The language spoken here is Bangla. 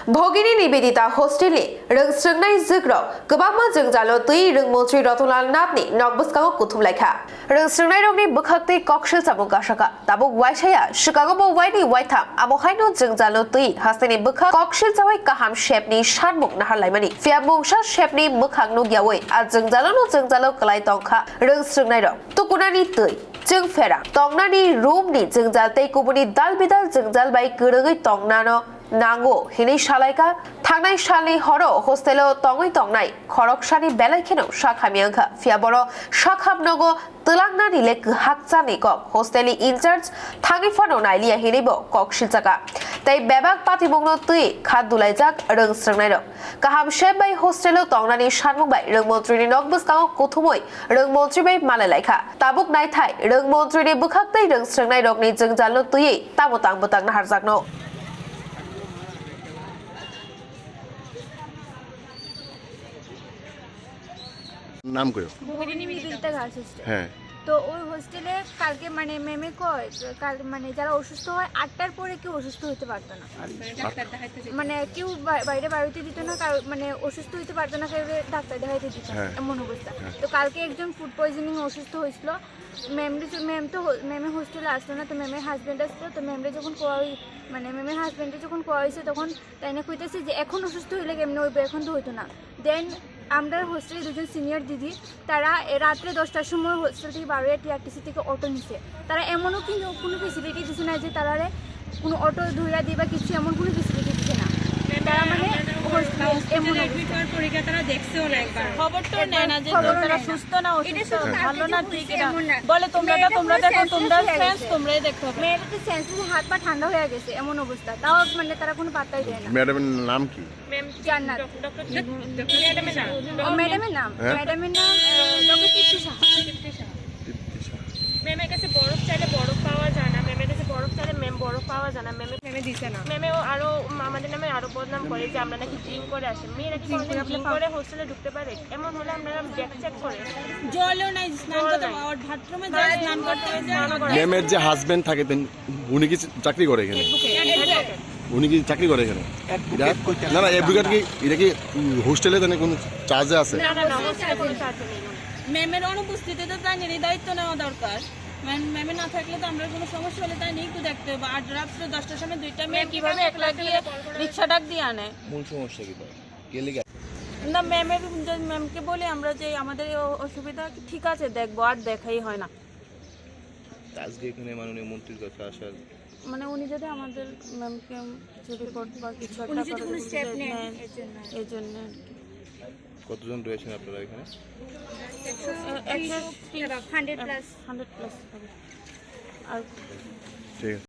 भगिनी निवेदिता हस्टेलनि रोंस्रोंनाय जोग्राव गोबांमा जोंजालो तै रोंमन्त्रि रतनलाल नाथनि नगबस्कांगो कुथुमलायखा रोंस्रोंनाय रंनि बोखाक्तै कक्सिल साबुक गाशाका ताबुक वाइसाया शिकागो वाइनि वाइथाम आमोखायनो जोंजालो तै हास्तेनि बोखा कक्सिल जावाय काहाम शेपनि शानमुक नाहारलायमानि फियामुंसा शेपनि मोखां नुगियावै आ जोंजालो कलाय तंखा रोंस्रोंनाय रं तुकुनानि तै जों फेरा तंनानि रूमनि जोंजाल तै कुबुनि दाल बिदाल जोंजाल बाय गोरोगै तंनानो नांगौ हिनै सालायका थांनाय सालनि हरो हस्टेलाव तङै तंनाय खरकसानि बेलायखेनो शाखामियांखा फियाबर शाखाबनगो तलांनानि ले हाकजानि कक हस्टेलनि इनचार्ज थांगिफानो नायलिया हिनैबो कक्सिल जागा तै बेबाक पातिबुंनो तै खाद दुलायजाक रोंस्रोंनाय रं काहाम शेप बाय हस्टेलाव तंनानि सानमुं बाय रोंमन्त्रिनि नगबस्कांगो कुथुमै रोंमन्त्रि बाय मालायलायखा ताबुक नायथाय रोंमन्त्रिनि बोखाक्तै रोंस्रोंनाय रंनि जोंजालनो तैयै ताबुतां बोतां नाहारजाकनो নাম কইও ভগিনী নিবেদিতা গার্লস হোস্টেল। হ্যাঁ, তো ওই হোস্টেলে কালকে মানে ম্যামে কয় কাল মানে যারা অসুস্থ হয় 8টার পরে কেউ অসুস্থ হতে পারতো না, মানে কেউ বাইরে বাড়িতে দিত না, মানে অসুস্থ হতে পারতো না, কেউ ডাক্তার দেখাইতে দিত না, এমন অবস্থা। তো কালকে একজন ফুড পয়জনিং অসুস্থ হয়েছিল, ম্যামে হোস্টেলে আসলো না, তো ম্যামের হাজব্যান্ড আসলো, তো ম্যামরে যখন মানে ম্যামের হাজব্যান্ডে যখন কোয়া হয়েছে তখন তাই না কইতেছে যে এখন অসুস্থ হইলে কেমনে হইবে, এখন তো হইতো না। দেন আমরা হোস্টেলে দুজন সিনিয়র দিদি তারা রাত্রে 10টার সময় হোস্টেল থেকে টিআরটিসি থেকে অটো নিছে, তারা এমনও কিন্তু কোনো ফেসিলিটি দিচ্ছে না যে তারা কোনো অটো ধইরা দিয়ে বা কিছু এমন কোনো ফেসিলিটি দিচ্ছে না। তারা মানে তারা দেখছেও না, একবার খবর তো নেয় না যে তারা সুস্থ না অসুস্থ ভালো না ঠিক না বলে, তোমরা দেখো তোমরা সেন্স তোমরাই দেখতে হবে। মেয়েদের সেন্সে হাত পা ঠান্ডা হয়ে গেছে এমন অবস্থা, তাও মানে তারা কোনো পাত্তাই দেয় না। ম্যাডামের নাম কি? জান্নাত ম্যাডামের নাম ডক্টর তৃপ্তি সাহা। ম্যামের কাছে বরফ চাইলে বরফ পাওয়া যায় না, ম্যামের কাছে বরফ চাইলে ম্যাম বরফ পাওয়া যায় না, ম্যামে দিছে না। ম্যামেও আরো আমাদের নামে আরো বদনাম করে যে আমরা নাকি ড্রিঙ্ক করে আসি, মেয়েরা কি ড্রিঙ্ক করে হোস্টেলে ঢুকতে পারে? এমন হলে আপনারা ব্যাক চেক করে জলও নাই, স্নান করতে বাথরুমে যায়, স্নান করতে যায়। ম্যামের যে হাজবেন্ড থাকে উনি কি চাকরি করে এখানে? উনি কি চাকরি করে এখানে? না না, এডভোকেট কি এটা কি হোস্টেলে জানে কোনো চার্জে আছে? না না, হোস্টেলে কোনো চার্জ নেই। ম্যামের অনুপস্থিতিতে তাই নিয়ে দায়িত্ব নেওয়া দরকার, ম্যামে না থাকলে তো আমরা কোনো সমস্যা হলে তাই নিয়ে একটু দেখতে হবে। আর রাত্রে 10টার সময় 2টা মেয়ে কিভাবে একলা গিয়ে রিক্সা ডাক দিয়ে আনে? মূল সমস্যা কি না, ম্যামকে বলি আমরা যে আমাদের অসুবিধা ঠিক আছে দেখবো, আর দেখাই হয় না। আজকে এখানে মাননীয় মন্ত্রীর কাছে আসার মানে উনি যদি আমাদের ম্যামকে কিছু রিপোর্ট বা কিছু একটা নেন এই জন্য। কতজন রয়েছেন আপনারা এখানে? 100 প্লাস আর ঠিক আছে।